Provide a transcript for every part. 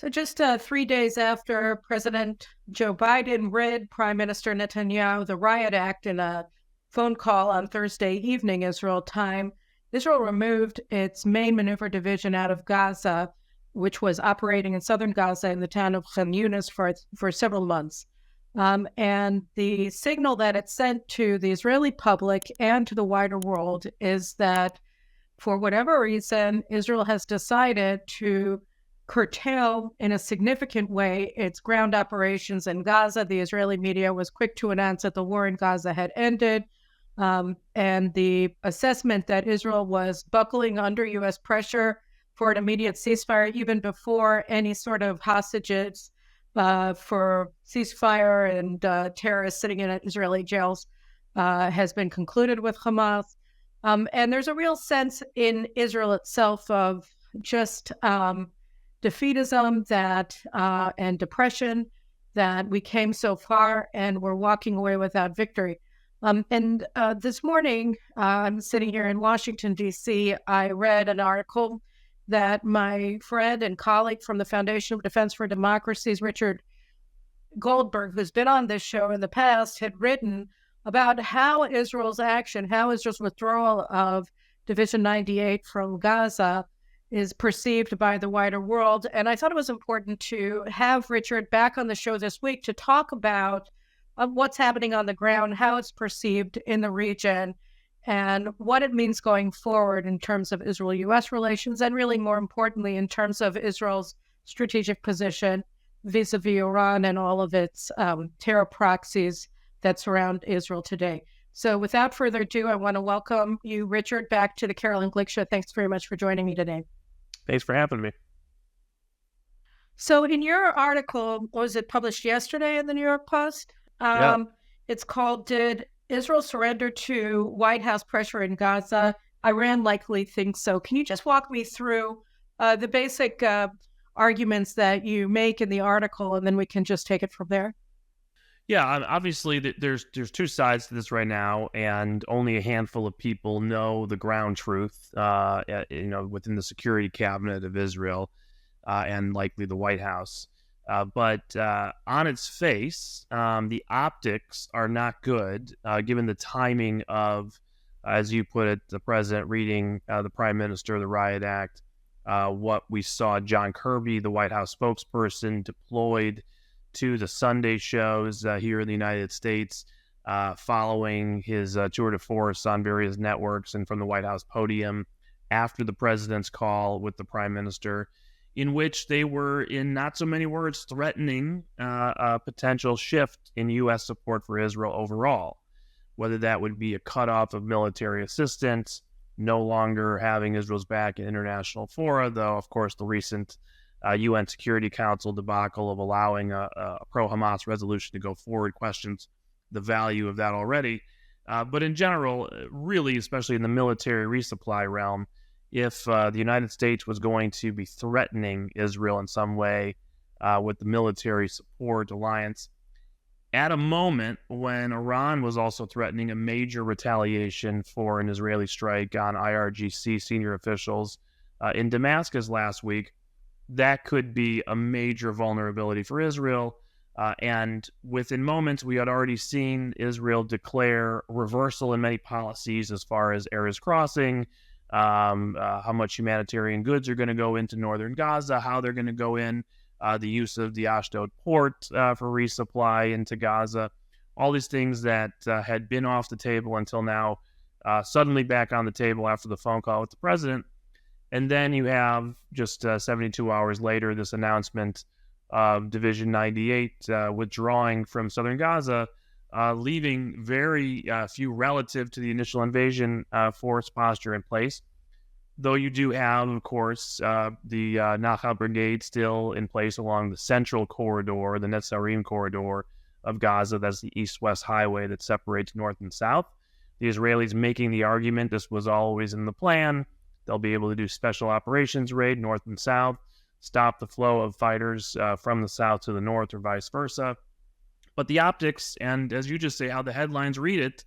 So just 3 days after President Joe Biden read Prime Minister Netanyahu the riot act in a phone call on Thursday evening, Israel time, Israel removed its main maneuver division out of Gaza, which was operating in southern Gaza in the town of Khan Yunis for several months. And the signal that it sent to the Israeli public and to the wider world is that for whatever reason, Israel has decided to curtail in a significant way its ground operations in Gaza. The Israeli media was quick to announce that the war in Gaza had ended. And the assessment that Israel was buckling under U.S. pressure for an immediate ceasefire, even before any sort of hostages for ceasefire and terrorists sitting in Israeli jails has been concluded with Hamas. And there's a real sense in Israel itself of just defeatism and depression that we came so far and we're walking away without victory. And this morning, I'm sitting here in Washington, D.C., I read an article that my friend and colleague from the Foundation of Defense for Democracies, Richard Goldberg, who's been on this show in the past, had written about how Israel's withdrawal of Division 98 from Gaza is perceived by the wider world. And I thought it was important to have Richard back on the show this week to talk about what's happening on the ground, how it's perceived in the region, and what it means going forward in terms of Israel-U.S. relations, and really more importantly, in terms of Israel's strategic position vis-a-vis Iran and all of its terror proxies that surround Israel today. So without further ado, I want to welcome you, Richard, back to the Carolyn Glick Show. Thanks very much for joining me today. Thanks for having me. So in your article, was it published yesterday in the New York Post? It's called, Did Israel Surrender to White House Pressure in Gaza? Iran likely thinks so. Can you just walk me through the basic arguments that you make in the article, and then we can just take it from there? Yeah, obviously there's two sides to this right now, and only a handful of people know the ground truth, within the security cabinet of Israel and likely the White House. But on its face, the optics are not good, given the timing of, as you put it, the president reading the prime minister, the riot act, what we saw John Kirby, the White House spokesperson, deployed to the Sunday shows here in the United States, following his tour de force on various networks and from the White House podium after the president's call with the prime minister, in which they were, in not so many words, threatening a potential shift in U.S. support for Israel overall, whether that would be a cutoff of military assistance, no longer having Israel's back in international fora, though, of course, the recent UN Security Council debacle of allowing a pro-Hamas resolution to go forward questions the value of that already. But in general, really, especially in the military resupply realm, if the United States was going to be threatening Israel in some way with the military support alliance, at a moment when Iran was also threatening a major retaliation for an Israeli strike on IRGC senior officials in Damascus last week, that could be a major vulnerability for Israel. And within moments, we had already seen Israel declare reversal in many policies as far as areas crossing, how much humanitarian goods are going to go into northern Gaza, how they're going to go in, the use of the Ashdod port for resupply into Gaza, all these things that had been off the table until now, suddenly back on the table after the phone call with the president. And then you have just 72 hours later, this announcement of Division 98 withdrawing from southern Gaza, leaving very few relative to the initial invasion force posture in place. Though you do have, of course, the Nachal Brigade still in place along the central corridor, the Netzarim corridor of Gaza. That's the east-west highway that separates north and south. The Israelis making the argument this was always in the plan. They'll be able to do special operations raid north and south, stop the flow of fighters from the south to the north or vice versa. But the optics, and as you just say, how the headlines read it,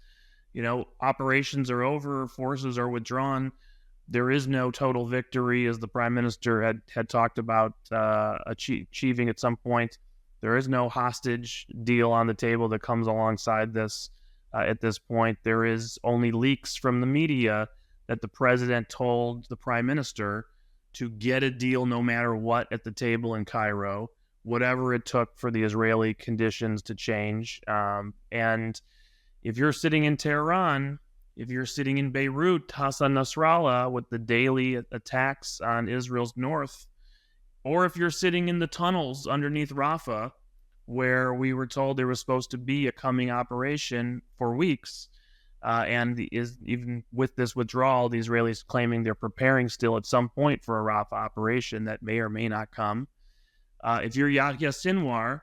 operations are over, forces are withdrawn. There is no total victory, as the prime minister had talked about achieving at some point. There is no hostage deal on the table that comes alongside this at this point. There is only leaks from the media that the president told the prime minister to get a deal no matter what at the table in Cairo, whatever it took for the Israeli conditions to change. And if you're sitting in Tehran, if you're sitting in Beirut, Hassan Nasrallah, with the daily attacks on Israel's north, or if you're sitting in the tunnels underneath Rafa, where we were told there was supposed to be a coming operation for weeks, even with this withdrawal, the Israelis claiming they're preparing still at some point for a Rafa operation that may or may not come. If you're Yahya Sinwar,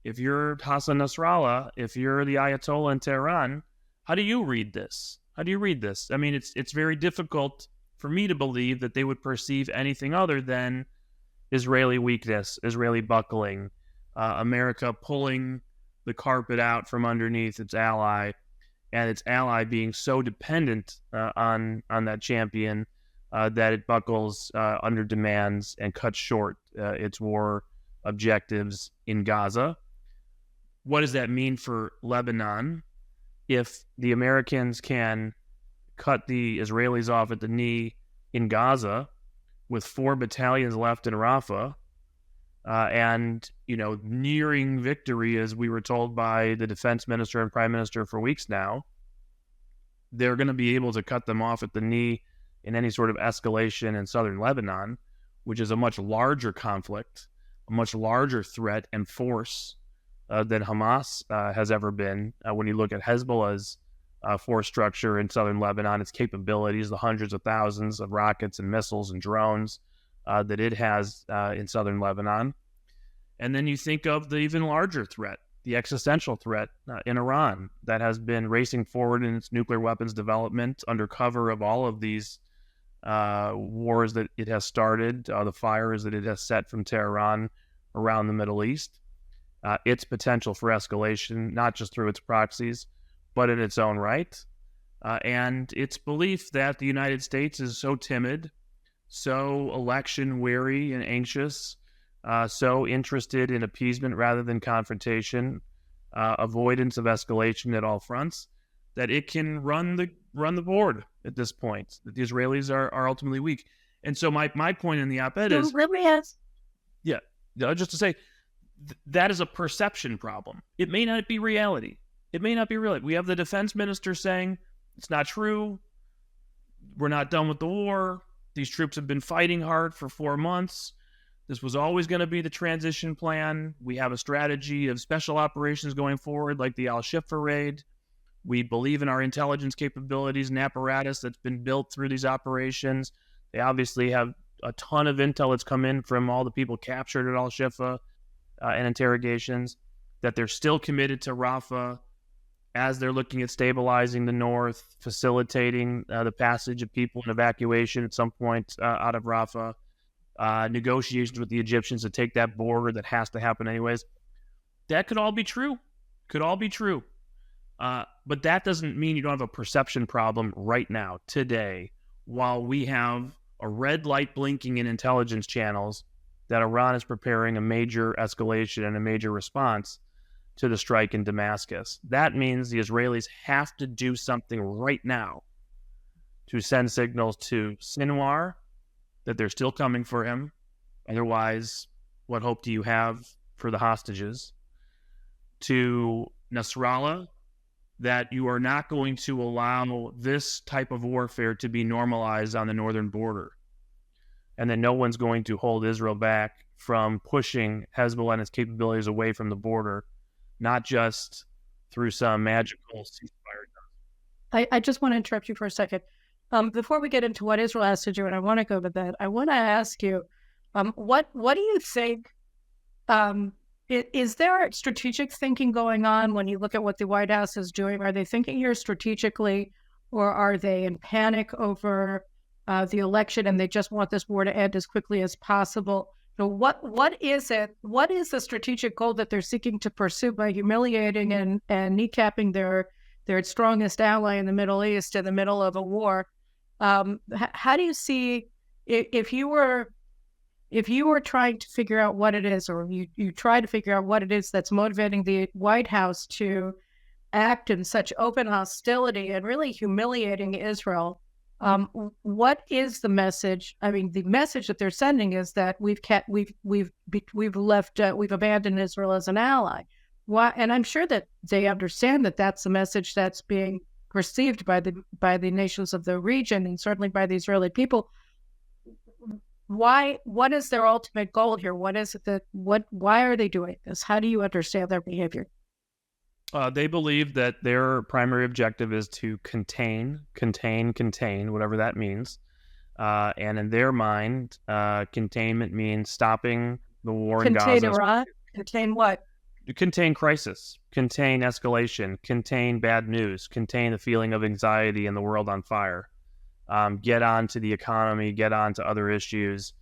if you're Hassan Nasrallah, if you're the Ayatollah in Tehran, how do you read this? How do you read this? I mean, it's very difficult for me to believe that they would perceive anything other than Israeli weakness, Israeli buckling, America pulling the carpet out from underneath its ally, and its ally being so dependent on that champion that it buckles under demands and cuts short its war objectives in Gaza. What does that mean for Lebanon? If the Americans can cut the Israelis off at the knee in Gaza with 4 battalions left in Rafa, and, nearing victory, as we were told by the defense minister and prime minister for weeks now, they're going to be able to cut them off at the knee in any sort of escalation in southern Lebanon, which is a much larger conflict, a much larger threat and force than Hamas has ever been. When you look at Hezbollah's force structure in southern Lebanon, its capabilities, the hundreds of thousands of rockets and missiles and drones that it has in southern Lebanon. And then you think of the even larger threat, the existential threat in Iran that has been racing forward in its nuclear weapons development under cover of all of these wars that it has started, the fires that it has set from Tehran around the Middle East. Its potential for escalation, not just through its proxies, but in its own right. And its belief that the United States is so timid, so election weary and anxious, so interested in appeasement rather than confrontation, avoidance of escalation at all fronts, that it can run the board at this point, that the Israelis are ultimately weak. And so my point in the op-ed is... Yeah, just to say, that is a perception problem. It may not be reality. It may not be real. We have the defense minister saying, it's not true. We're not done with the war. These troops have been fighting hard for 4 months. This was always going to be the transition plan. We have a strategy of special operations going forward, like the Al-Shifa raid. We believe in our intelligence capabilities and apparatus that's been built through these operations. They obviously have a ton of intel that's come in from all the people captured at Al-Shifa and interrogations, that they're still committed to Rafa as they're looking at stabilizing the north, facilitating the passage of people and evacuation at some point out of Rafa, negotiations with the Egyptians to take that border that has to happen anyways. That could all be true. But that doesn't mean you don't have a perception problem right now, today, while we have a red light blinking in intelligence channels that Iran is preparing a major escalation and a major response to the strike in Damascus. That means the Israelis have to do something right now to send signals to Sinwar that they're still coming for him. Otherwise, what hope do you have for the hostages? To Nasrallah, that you are not going to allow this type of warfare to be normalized on the northern border, and that no one's going to hold Israel back from pushing Hezbollah and its capabilities away from the border, not just through some magical ceasefire. I just want to interrupt you for a second. Before we get into what Israel has to do, and I want to go to that, I want to ask you, what do you think, is there strategic thinking going on when you look at what the White House is doing? Are they thinking here strategically, or are they in panic over the election and they just want this war to end as quickly as possible? So what is it? What is the strategic goal that they're seeking to pursue by humiliating and kneecapping their strongest ally in the Middle East in the middle of a war? How do you see if you were trying to figure out what it is, or you try to figure out what it is that's motivating the White House to act in such open hostility and really humiliating Israel? What is the message? I mean, the message that they're sending is that we've abandoned Israel as an ally. Why? And I'm sure that they understand that that's the message that's being perceived by the nations of the region, and certainly by the Israeli people. Why? What is their ultimate goal here? What is it why are they doing this? How do you understand their behavior? They believe that their primary objective is to contain, whatever that means. And in their mind, containment means stopping the war in Gaza. Contain Iran? Contain what? Contain crisis, contain escalation, contain bad news, contain the feeling of anxiety and the world on fire. Get on to the economy, get on to other issues,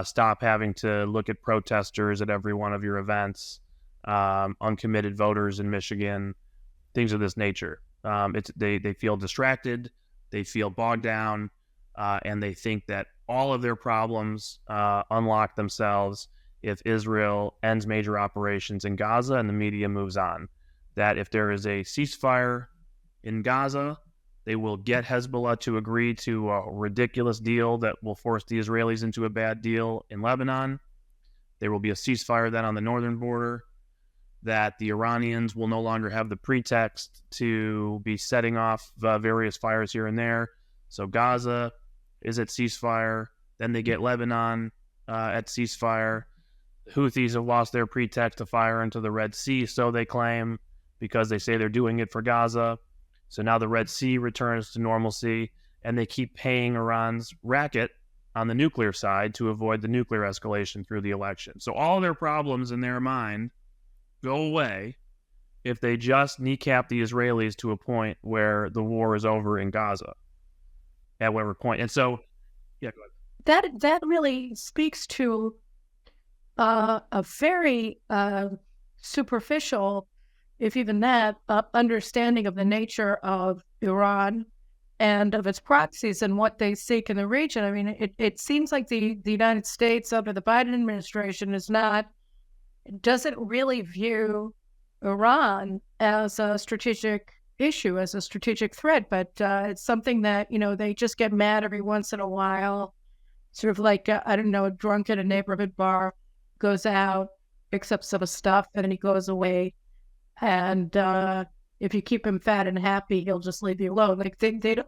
stop having to look at protesters at every one of your events, uncommitted voters in Michigan, things of this nature. They feel distracted, they feel bogged down, and they think that all of their problems unlock themselves if Israel ends major operations in Gaza and the media moves on. That if there is a ceasefire in Gaza, they will get Hezbollah to agree to a ridiculous deal that will force the Israelis into a bad deal in Lebanon. There will be a ceasefire then on the northern border, that the Iranians will no longer have the pretext to be setting off various fires here and there. So Gaza is at ceasefire. Then they get Lebanon at ceasefire. The Houthis have lost their pretext to fire into the Red Sea, so they claim, because they say they're doing it for Gaza. So now the Red Sea returns to normalcy, and they keep paying Iran's racket on the nuclear side to avoid the nuclear escalation through the election. So all their problems in their mind go away if they just kneecap the Israelis to a point where the war is over in Gaza, at whatever point. And so, yeah, go ahead. That really speaks to a very superficial, if even that, understanding of the nature of Iran and of its proxies and what they seek in the region. I mean, it seems like the United States under the Biden administration doesn't really view Iran as a strategic issue, as a strategic threat, but it's something that, they just get mad every once in a while, sort of like, I don't know, a drunk at a neighborhood bar goes out, picks up some stuff, and then he goes away. And if you keep him fat and happy, he'll just leave you alone. Like they don't,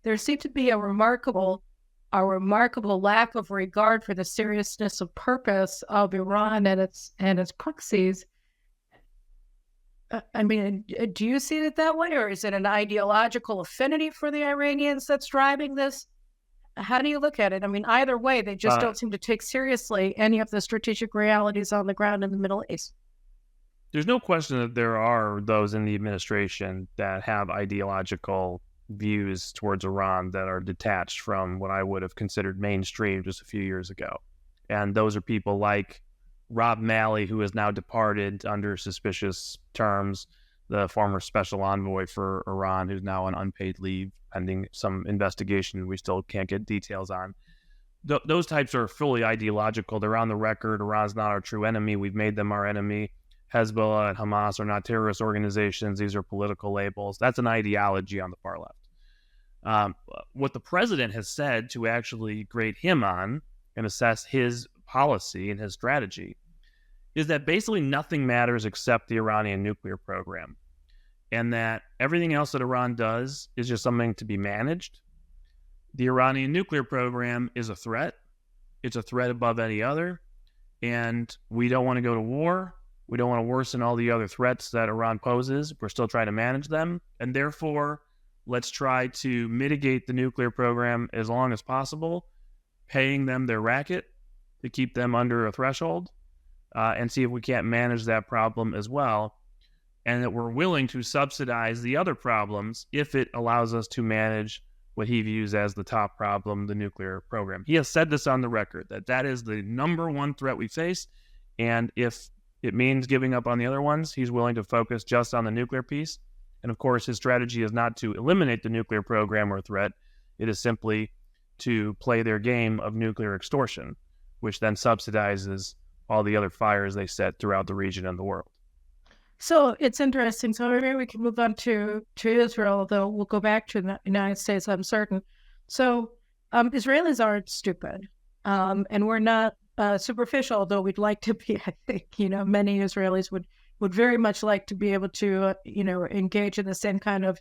there seems to be a remarkable lack of regard for the seriousness of purpose of Iran and its proxies. I mean, do you see it that way, or is it an ideological affinity for the Iranians that's driving this? How do you look at it? I mean, either way, they just don't seem to take seriously any of the strategic realities on the ground in the Middle East. There's no question that there are those in the administration that have ideological views towards Iran that are detached from what I would have considered mainstream just a few years ago. And those are people like Rob Malley, who has now departed under suspicious terms, the former special envoy for Iran, who's now on unpaid leave pending some investigation we still can't get details on. Those types are fully ideological. They're on the record. Iran's not our true enemy. We've made them our enemy. Hezbollah and Hamas are not terrorist organizations. These are political labels. That's an ideology on the far left. What the president has said to actually grade him on and assess his policy and his strategy is that basically nothing matters except the Iranian nuclear program, and that everything else that Iran does is just something to be managed. The Iranian nuclear program is a threat. It's a threat above any other, and we don't want to go to war. We don't want to worsen all the other threats that Iran poses. We're still trying to manage them, and therefore, let's try to mitigate the nuclear program as long as possible, paying them their racket to keep them under a threshold, and see if we can't manage that problem as well, and that we're willing to subsidize the other problems if it allows us to manage what he views as the top problem, the nuclear program. He has said this on the record, that is the number one threat we face, and if it means giving up on the other ones, he's willing to focus just on the nuclear piece. And of course, his strategy is not to eliminate the nuclear program or threat. It is simply to play their game of nuclear extortion, which then subsidizes all the other fires they set throughout the region and the world. So it's interesting. So maybe we can move on to Israel, though we'll go back to the United States, I'm certain. So Israelis aren't stupid, and we're not superficial, although we'd like to be. I think many Israelis would very much like to be able to engage in the same kind of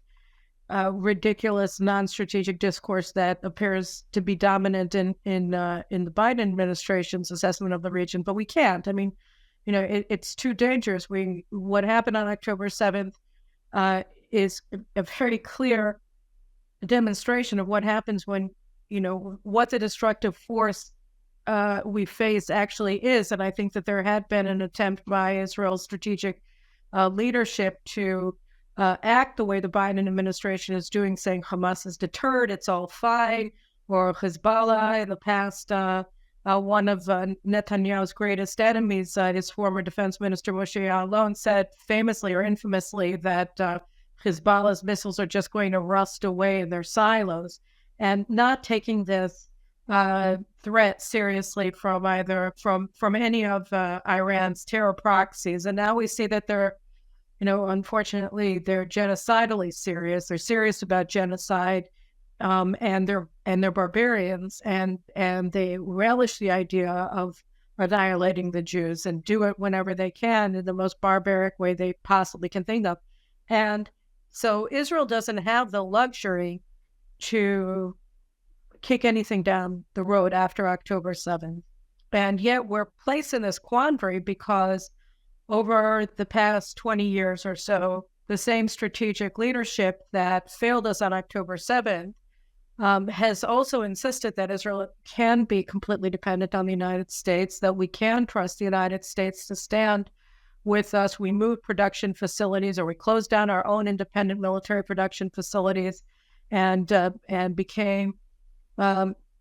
ridiculous, non-strategic discourse that appears to be dominant in the Biden administration's assessment of the region, but we can't. I mean, it's too dangerous. What happened on October 7th is a very clear demonstration of what happens when, what the destructive force we face actually is. And I think that there had been an attempt by Israel's strategic leadership to act the way the Biden administration is doing, saying Hamas is deterred, it's all fine, or Hezbollah in the past. One of Netanyahu's greatest enemies, his former defense minister Moshe Ya'alon, said famously or infamously that Hezbollah's missiles are just going to rust away in their silos, and not taking this threat seriously from any of Iran's terror proxies. And now we see that they're, unfortunately, they're genocidally serious. They're serious about genocide. And they're barbarians, and they relish the idea of annihilating the Jews and do it whenever they can in the most barbaric way they possibly can think of. And so Israel doesn't have the luxury to kick anything down the road after October 7th. And yet we're placed in this quandary because over the past 20 years or so, the same strategic leadership that failed us on October 7th has also insisted that Israel can be completely dependent on the United States, that we can trust the United States to stand with us. We moved production facilities, or we closed down our own independent military production facilities, and became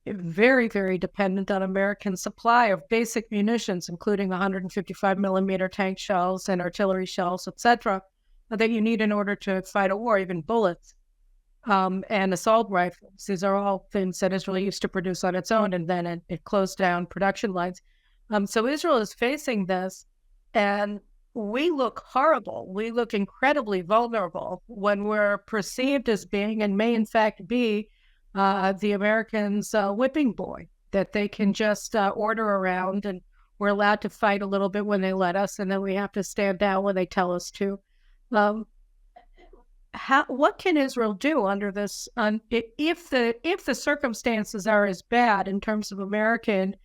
very, very dependent on American supply of basic munitions, including 155 millimeter tank shells and artillery shells, etc., that you need in order to fight a war, even bullets. And assault rifles. These are all things that Israel used to produce on its own, and then it closed down production lines. So Israel is facing this, and we look horrible. We look incredibly vulnerable when we're perceived as being, and may in fact be, the Americans' whipping boy, that they can just order around, and we're allowed to fight a little bit when they let us, and then we have to stand down when they tell us to. What can Israel do under this? If the circumstances are as bad in terms of American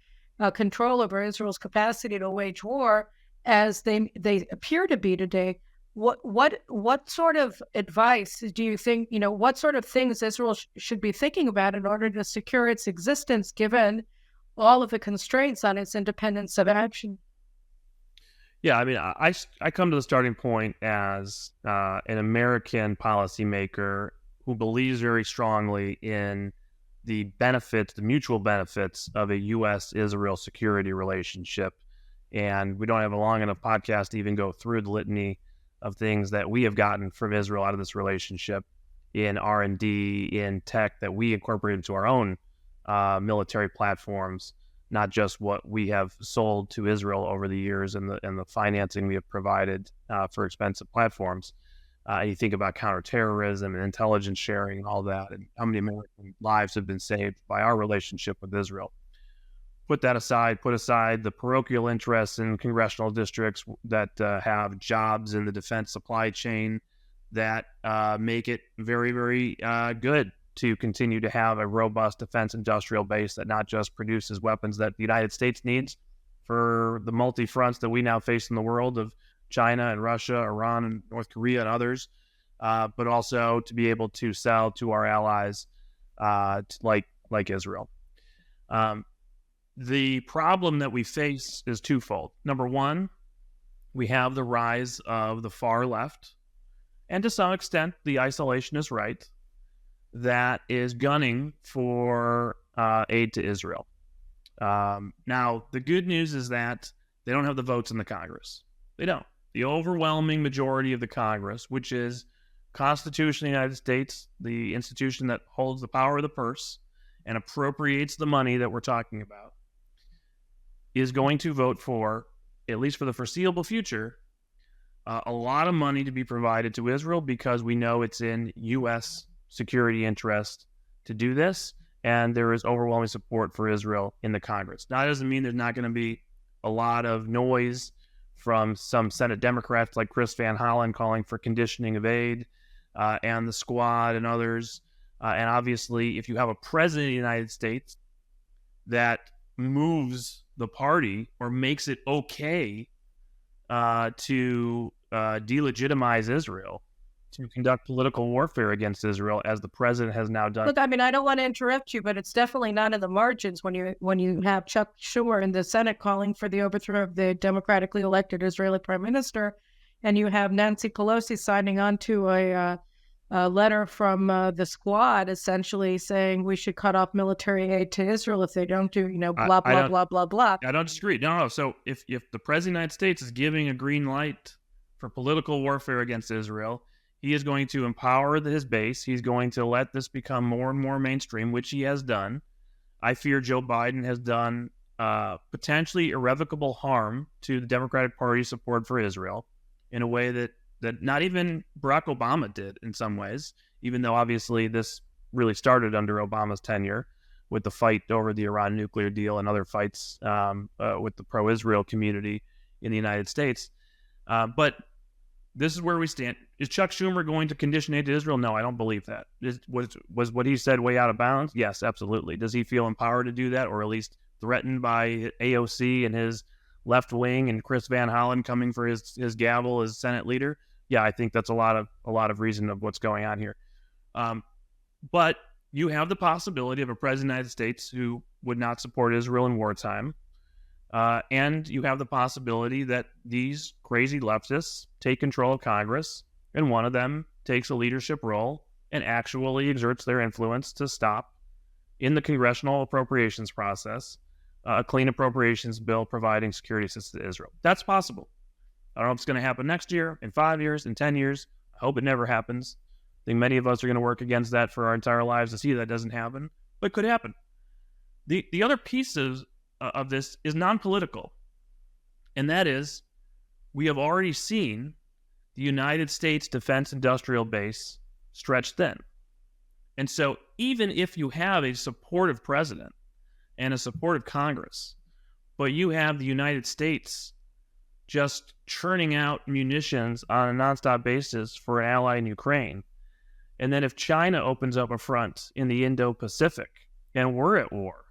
control over Israel's capacity to wage war as they appear to be today, what sort of advice do you think? What sort of things Israel should be thinking about in order to secure its existence, given all of the constraints on its independence of action? Yeah, I mean, I come to the starting point as an American policymaker who believes very strongly in the benefits, the mutual benefits of a U.S.-Israel security relationship. And we don't have a long enough podcast to even go through the litany of things that we have gotten from Israel out of this relationship in R&D, in tech that we incorporate into our own military platforms, not just what we have sold to Israel over the years and the financing we have provided for expensive platforms. You think about counterterrorism and intelligence sharing and all that, and how many American lives have been saved by our relationship with Israel. Put aside the parochial interests in congressional districts that have jobs in the defense supply chain that make it very, very good to continue to have a robust defense industrial base that not just produces weapons that the United States needs for the multi-fronts that we now face in the world of China and Russia, Iran and North Korea and others, but also to be able to sell to our allies like Israel. The problem that we face is twofold. Number one, we have the rise of the far left, and to some extent the isolationist right, that is gunning for aid to Israel. Now, the good news is that they don't have the votes in the Congress. They don't. The overwhelming majority of the Congress, which is Constitution of the United States, the institution that holds the power of the purse and appropriates the money that we're talking about, is going to vote for, at least for the foreseeable future, a lot of money to be provided to Israel because we know it's in U.S. security interest to do this, and there is overwhelming support for Israel in the Congress. Now, that doesn't mean there's not going to be a lot of noise from some Senate Democrats like Chris Van Hollen calling for conditioning of aid, and the Squad and others. And obviously, if you have a president of the United States that moves the party or makes it okay to delegitimize Israel, to conduct political warfare against Israel, as the president has now done. Look, I mean, I don't want to interrupt you, but it's definitely not in the margins when you have Chuck Schumer in the Senate calling for the overthrow of the democratically elected Israeli prime minister, and you have Nancy Pelosi signing on to a letter from the Squad essentially saying we should cut off military aid to Israel if they don't do, blah, blah, blah, blah, blah. I don't disagree. No. So if the president of the United States is giving a green light for political warfare against Israel, he is going to empower his base. He's going to let this become more and more mainstream, which he has done. I fear Joe Biden has done potentially irrevocable harm to the Democratic Party's support for Israel in a way that not even Barack Obama did in some ways, even though obviously this really started under Obama's tenure with the fight over the Iran nuclear deal and other fights with the pro-Israel community in the United States. But this is where we stand. Is Chuck Schumer going to condition aid to Israel? No, I don't believe that. Was what he said way out of bounds? Yes, absolutely. Does he feel empowered to do that, or at least threatened by AOC and his left wing and Chris Van Hollen coming for his gavel as Senate leader? Yeah, I think that's a lot of reason of what's going on here. But you have the possibility of a president of the United States who would not support Israel in wartime. And you have the possibility that these crazy leftists take control of Congress, and one of them takes a leadership role and actually exerts their influence to stop, in the congressional appropriations process, a clean appropriations bill providing security assistance to Israel. That's possible. I don't know if it's going to happen next year, in 5 years, in 10 years. I hope it never happens. I think many of us are going to work against that for our entire lives to see that doesn't happen, but it could happen. The other pieces of this is non-political, and that is we have already seen the United States defense industrial base stretched thin. And so even if you have a supportive president and a supportive Congress, but you have the United States just churning out munitions on a nonstop basis for an ally in Ukraine, and then if China opens up a front in the Indo-Pacific and we're at war,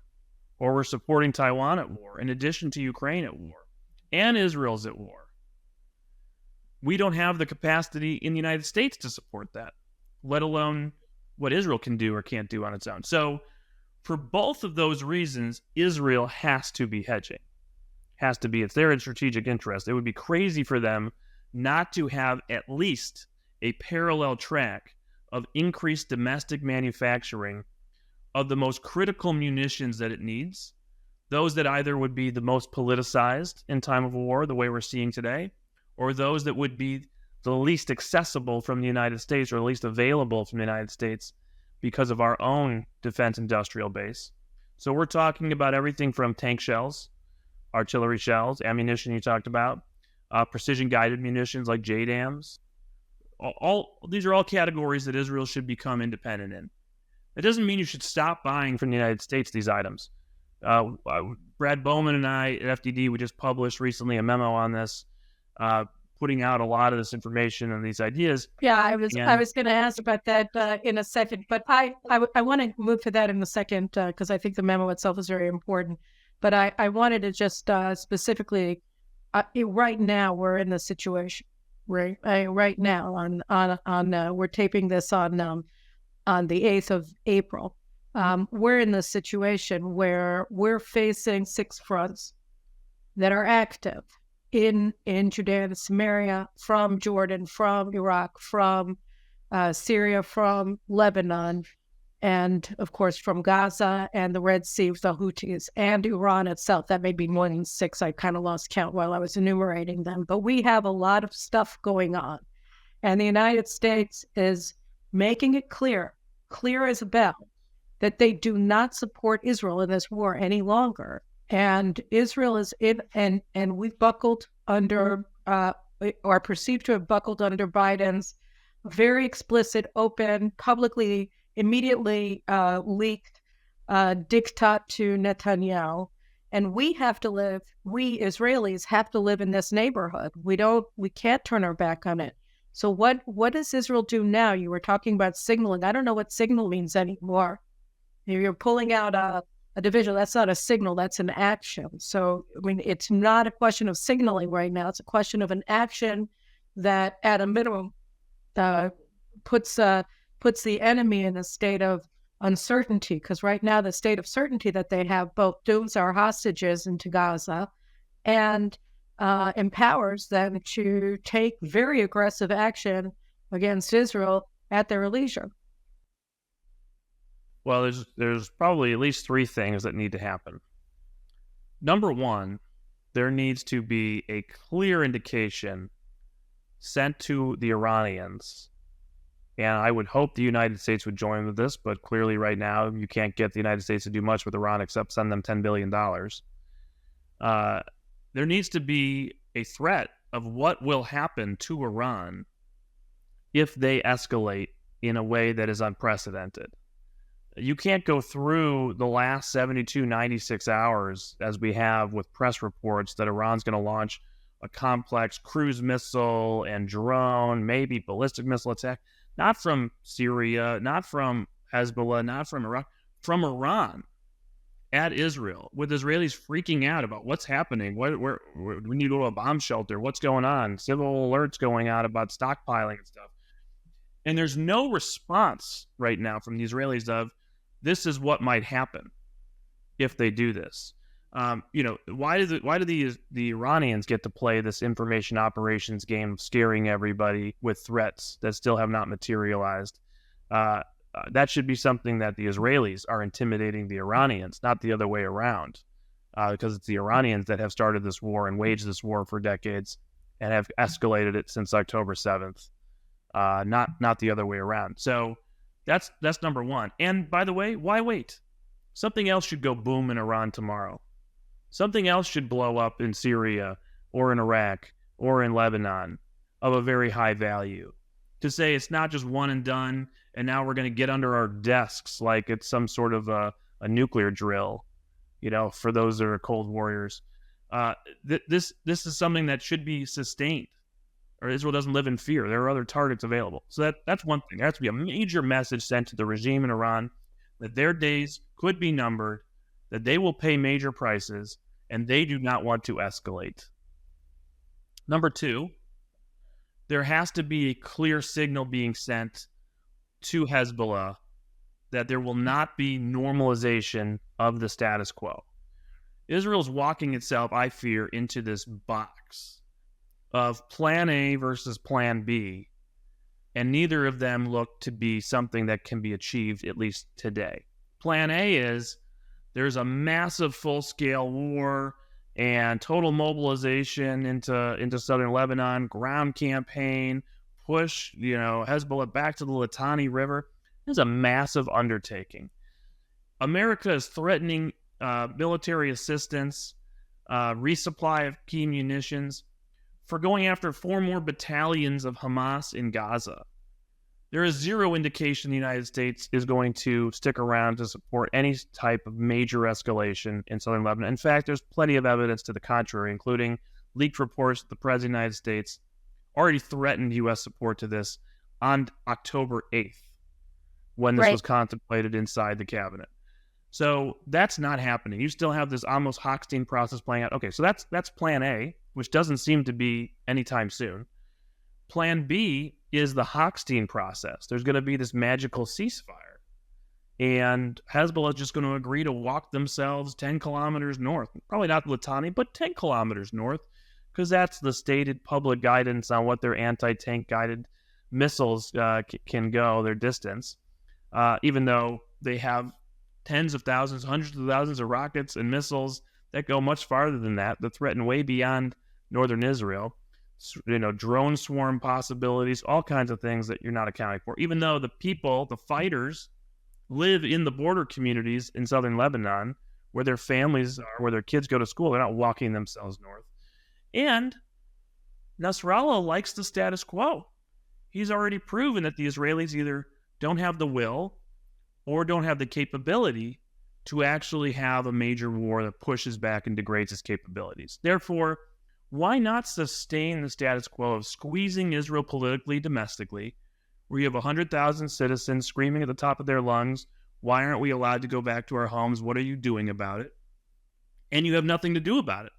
or we're supporting Taiwan at war, in addition to Ukraine at war, and Israel's at war, we don't have the capacity in the United States to support that, let alone what Israel can do or can't do on its own. So for both of those reasons, Israel has to be hedging. Has to be. It's their strategic interest. It would be crazy for them not to have at least a parallel track of increased domestic manufacturing of the most critical munitions that it needs, those that either would be the most politicized in time of war, the way we're seeing today, or those that would be the least accessible from the United States, or at least available from the United States because of our own defense industrial base. So we're talking about everything from tank shells, artillery shells, ammunition you talked about, precision-guided munitions like JDAMs. These are all categories that Israel should become independent in. It doesn't mean you should stop buying from the United States these items. Brad Bowman and I at FDD, we just published recently a memo on this, putting out a lot of this information and these ideas. Yeah, I was going to ask about that in a second, but I want to move to that in a second because I think the memo itself is very important. But I wanted to just specifically, right now we're in the situation, right? Right now on we're taping this on the 8th of April. We're in the situation where we're facing 6 fronts that are active in Judea and Samaria, from Jordan, from Iraq, from Syria, from Lebanon, and of course from Gaza and the Red Sea with the Houthis, and Iran itself. That may be more than 6. I kind of lost count while I was enumerating them. But we have a lot of stuff going on. And the United States is making it clear as a bell, that they do not support Israel in this war any longer. And Israel is and we've buckled under, or perceived to have buckled under Biden's very explicit, open, publicly, immediately leaked diktat to Netanyahu. And we Israelis have to live in this neighborhood. We can't turn our back on it. So what does Israel do now? You were talking about signaling. I don't know what signal means anymore. You're pulling out a division. That's not a signal. That's an action. So, I mean, it's not a question of signaling right now. It's a question of an action that, at a minimum, puts the enemy in a state of uncertainty. Because right now, the state of certainty that they have both dooms our hostages into Gaza and empowers them to take very aggressive action against Israel at their leisure. Well, there's probably at least three things that need to happen. Number one, there needs to be a clear indication sent to the Iranians, and I would hope the United States would join with this, but clearly right now you can't get the United States to do much with Iran except send them $10 billion. There needs to be a threat of what will happen to Iran if they escalate in a way that is unprecedented. You can't go through the last 72, 96 hours, as we have with press reports, that Iran's going to launch a complex cruise missile and drone, maybe ballistic missile attack, not from Syria, not from Hezbollah, not from Iraq, from Iran at Israel, with Israelis freaking out about what's happening. We need to go to a bomb shelter. What's going on? Civil alerts going out about stockpiling and stuff. And there's no response right now from the Israelis of, this is what might happen if they do this. Why do the Iranians get to play this information operations game of scaring everybody with threats that still have not materialized? That should be something that the Israelis are intimidating the Iranians, not the other way around, because it's the Iranians that have started this war and waged this war for decades and have escalated it since October 7th, not the other way around. So that's number one. And by the way, why wait? Something else should go boom in Iran tomorrow. Something else should blow up in Syria or in Iraq or in Lebanon of a very high value. To say it's not just one and done, and now we're going to get under our desks like it's some sort of a nuclear drill, for those that are Cold Warriors. This is something that should be sustained, or Israel doesn't live in fear. There are other targets available. So that's one thing. There has to be a major message sent to the regime in Iran that their days could be numbered, that they will pay major prices, and they do not want to escalate. Number two, there has to be a clear signal being sent to Hezbollah that there will not be normalization of the status quo. Israel's walking itself, I fear, into this box of plan A versus plan B, and neither of them look to be something that can be achieved, at least today. Plan A is there's a massive full-scale war and total mobilization into southern Lebanon, ground campaign, push Hezbollah back to the Litani River. This is a massive undertaking. America is threatening military assistance, resupply of key munitions, for going after 4 more battalions of Hamas in Gaza. There is zero indication the United States is going to stick around to support any type of major escalation in southern Lebanon. In fact, there's plenty of evidence to the contrary, including leaked reports that the President of the United States already threatened U.S. support to this on October 8th, when this was contemplated inside the cabinet. So that's not happening. You still have this Amos Hochstein process playing out. Okay, so that's plan A, which doesn't seem to be anytime soon. Plan B is the Hochstein process. There's going to be this magical ceasefire, and Hezbollah is just going to agree to walk themselves 10 kilometers north. Probably not Litani, but 10 kilometers north, because that's the stated public guidance on what their anti-tank guided missiles can go, their distance, even though they have tens of thousands, hundreds of thousands of rockets and missiles that go much farther than that threaten way beyond northern Israel. drone swarm possibilities, all kinds of things that you're not accounting for. Even though the people, the fighters, live in the border communities in southern Lebanon where their families are, where their kids go to school, they're not walking themselves north. And Nasrallah likes the status quo. He's already proven that the Israelis either don't have the will or don't have the capability to actually have a major war that pushes back and degrades his capabilities. Therefore, why not sustain the status quo of squeezing Israel politically, domestically, where you have 100,000 citizens screaming at the top of their lungs, why aren't we allowed to go back to our homes? What are you doing about it? And you have nothing to do about it,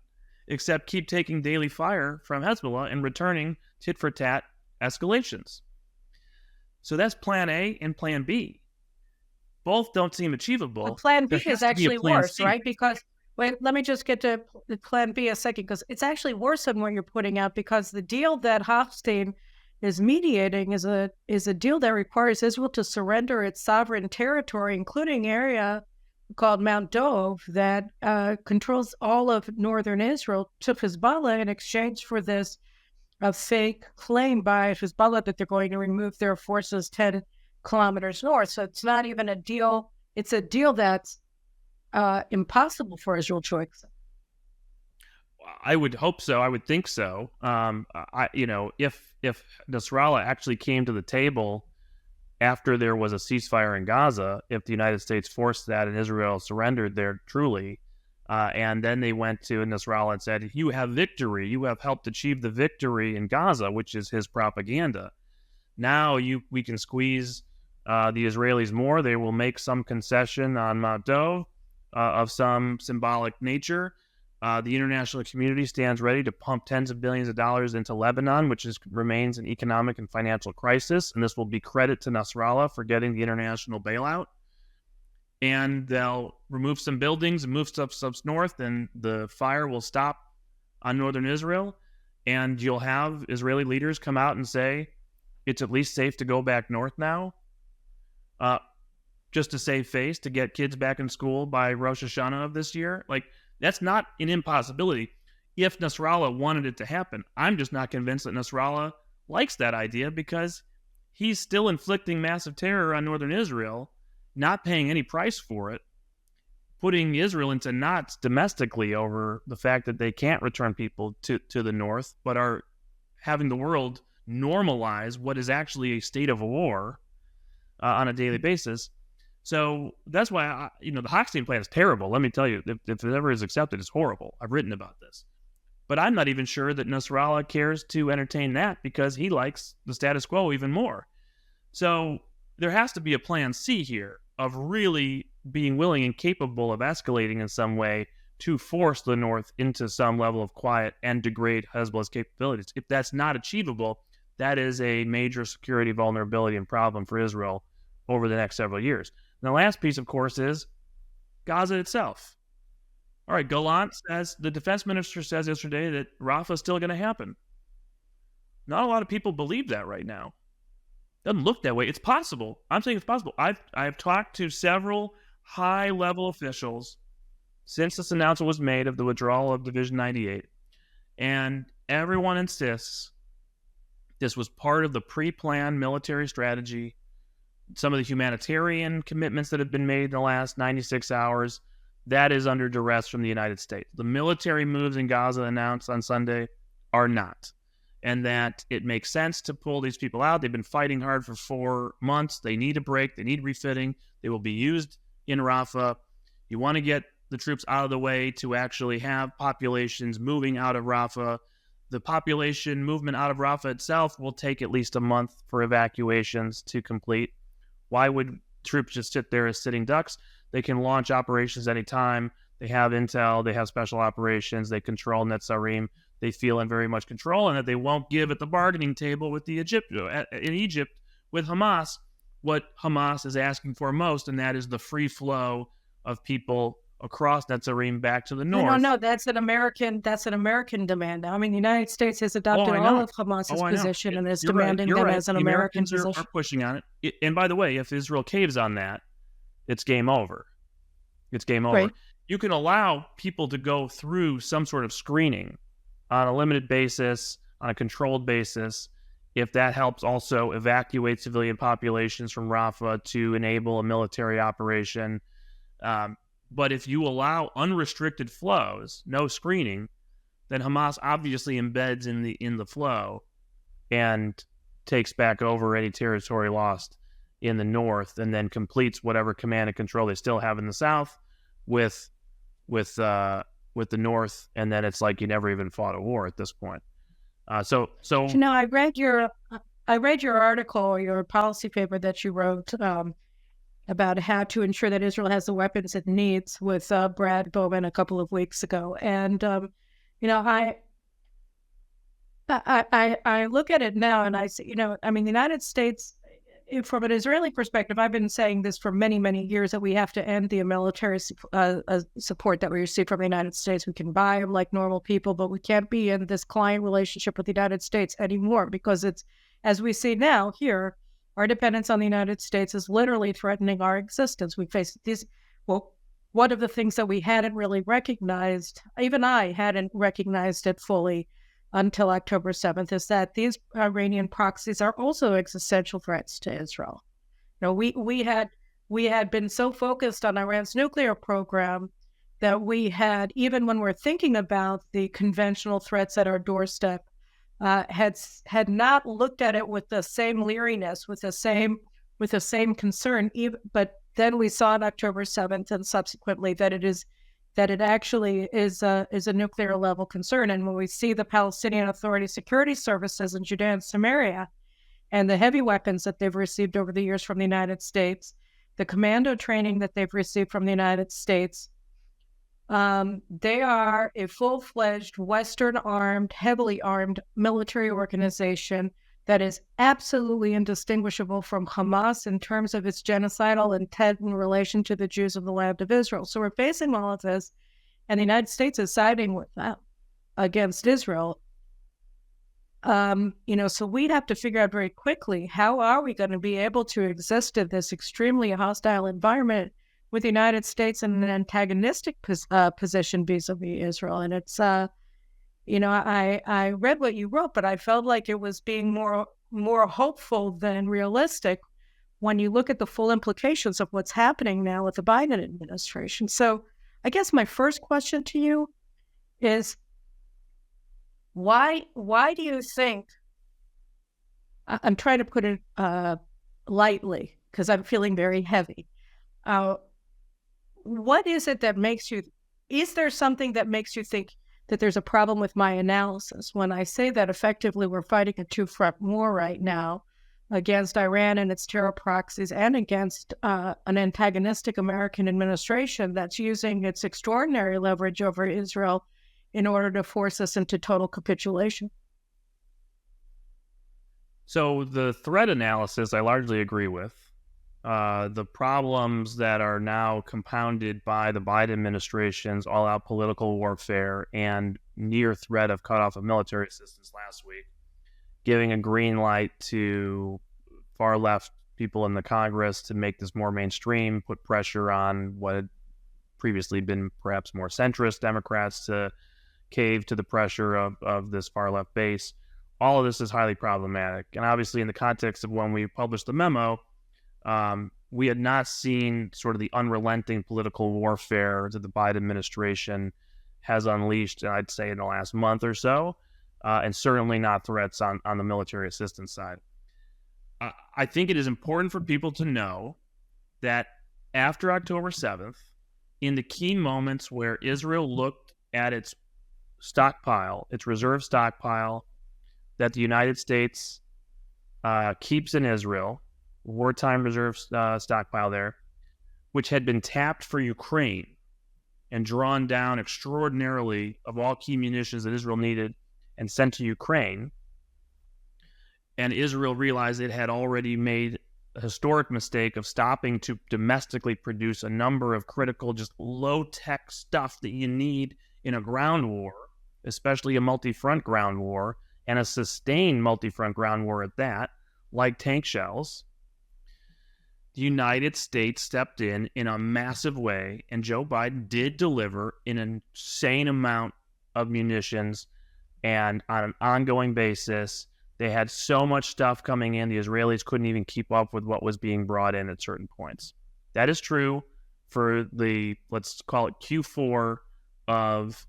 except keep taking daily fire from Hezbollah and returning tit-for-tat escalations. So that's plan A and plan B. Both don't seem achievable. But plan B is actually worse, C. right? Because, wait, let me just get to plan B a second, because it's actually worse than what you're putting out, because the deal that Hochstein is mediating is a deal that requires Israel to surrender its sovereign territory, including area called Mount Dov that controls all of northern Israel, to Hezbollah in exchange for this fake claim by Hezbollah that they're going to remove their forces 10 kilometers north. So it's not even a deal. It's a deal that's impossible for Israel to accept. I would hope so. I would think so. If Nasrallah actually came to the table after there was a ceasefire in Gaza, if the United States forced that and Israel surrendered there truly, and then they went to Nasrallah and said, "You have victory. You have helped achieve the victory in Gaza," which is his propaganda. Now we can squeeze the Israelis more. They will make some concession on Mount Dov of some symbolic nature. The international community stands ready to pump tens of billions of dollars into Lebanon, which remains an economic and financial crisis. And this will be credit to Nasrallah for getting the international bailout. And they'll remove some buildings and move stuff north, and the fire will stop on northern Israel. And you'll have Israeli leaders come out and say, it's at least safe to go back north now. Just to save face, to get kids back in school by Rosh Hashanah of this year. Like, that's not an impossibility if Nasrallah wanted it to happen. I'm just not convinced that Nasrallah likes that idea, because he's still inflicting massive terror on northern Israel, not paying any price for it, putting Israel into knots domestically over the fact that they can't return people to the north, but are having the world normalize what is actually a state of war on a daily basis. So that's why, the Hochstein plan is terrible. Let me tell you, if it ever is accepted, it's horrible. I've written about this. But I'm not even sure that Nasrallah cares to entertain that, because he likes the status quo even more. So there has to be a plan C here of really being willing and capable of escalating in some way to force the North into some level of quiet and degrade Hezbollah's capabilities. If that's not achievable, that is a major security vulnerability and problem for Israel over the next several years. And the last piece, of course, is Gaza itself. All right, Gallant says, the defense minister says yesterday that Rafa is still going to happen. Not a lot of people believe that right now. Doesn't look that way. It's possible. I'm saying it's possible. I've talked to several high-level officials since this announcement was made of the withdrawal of Division 98, and everyone insists this was part of the pre-planned military strategy. Some of the humanitarian commitments that have been made in the last 96 hours, that is under duress from the United States. The military moves in Gaza announced on Sunday are not. And that it makes sense to pull these people out. They've been fighting hard for 4 months. They need a break. They need refitting. They will be used in Rafa. You want to get the troops out of the way to actually have populations moving out of Rafa. The population movement out of Rafa itself will take at least a month for evacuations to complete. Why would troops just sit there as sitting ducks? They can launch operations anytime. They have intel. They have special operations. They control Netzarim. They feel in very much control, and that they won't give at the bargaining table with in Egypt with Hamas what Hamas is asking for most, and that is the free flow of people across Netzarim back to the north. No, that's an American demand. I mean, the United States has adopted all of Hamas's position and is demanding them as an American position. Are pushing on it. And by the way, if Israel caves on that, it's game over. It's game over. Right. You can allow people to go through some sort of screening on a limited basis on a controlled basis, if that helps also evacuate civilian populations from Rafa to enable a military operation. But if you allow unrestricted flows, no screening, then Hamas obviously embeds in the flow and takes back over any territory lost in the north, and then completes whatever command and control they still have in the south with the north, and then it's like you never even fought a war at this point. So I read your article, your policy paper that you wrote about how to ensure that Israel has the weapons it needs with Brad Bowman a couple of weeks ago, and I look at it now and I see, the United States, from an Israeli perspective, I've been saying this for many, many years, that we have to end the military support that we receive from the United States. We can buy them like normal people, but we can't be in this client relationship with the United States anymore, because it's, as we see now here, our dependence on the United States is literally threatening our existence. We face these, one of the things that we hadn't really recognized, even I hadn't recognized it fully until October 7th, is that these Iranian proxies are also existential threats to Israel. We had been so focused on Iran's nuclear program that we had, even when we're thinking about the conventional threats at our doorstep, had not looked at it with the same leeriness, with the same concern. But then we saw on October 7th and subsequently that it actually is a nuclear level concern. And when we see the Palestinian Authority security services in Judea and Samaria and the heavy weapons that they've received over the years from the United States, the commando training that they've received from the United States, they are a full-fledged Western armed, heavily armed military organization that is absolutely indistinguishable from Hamas in terms of its genocidal intent in relation to the Jews of the land of Israel. So we're facing all of this, and the United States is siding with them against Israel. So we'd have to figure out very quickly, how are we going to be able to exist in this extremely hostile environment with the United States in an antagonistic position vis-a-vis Israel? And it's, I read what you wrote, but I felt like it was being more hopeful than realistic when you look at the full implications of what's happening now with the Biden administration. So I guess my first question to you is, why do you think, I'm trying to put it lightly because I'm feeling very heavy. What is it that is there something that makes you think that there's a problem with my analysis when I say that effectively we're fighting a two-front war right now against Iran and its terror proxies, and against an antagonistic American administration that's using its extraordinary leverage over Israel in order to force us into total capitulation? So the threat analysis I largely agree with. The problems that are now compounded by the Biden administration's all-out political warfare and near threat of cutoff of military assistance last week, giving a green light to far-left people in the Congress to make this more mainstream, put pressure on what had previously been perhaps more centrist Democrats to cave to the pressure of this far-left base. All of this is highly problematic. And obviously in the context of when we published the memo, we had not seen sort of the unrelenting political warfare that the Biden administration has unleashed, I'd say, in the last month or so, and certainly not threats on the military assistance side. I think it is important for people to know that after October 7th, in the key moments where Israel looked at its stockpile, its reserve stockpile that the United States keeps in Israel, wartime reserve stockpile there, which had been tapped for Ukraine and drawn down extraordinarily of all key munitions that Israel needed and sent to Ukraine. And Israel realized it had already made a historic mistake of stopping to domestically produce a number of critical, just low-tech stuff that you need in a ground war, especially a multi-front ground war, and a sustained multi-front ground war at that, like tank shells. The United States stepped in a massive way, and Joe Biden did deliver an insane amount of munitions And on an ongoing basis, they had so much stuff coming in, the Israelis couldn't even keep up with what was being brought in at certain points. That is true for the, let's call it Q4 of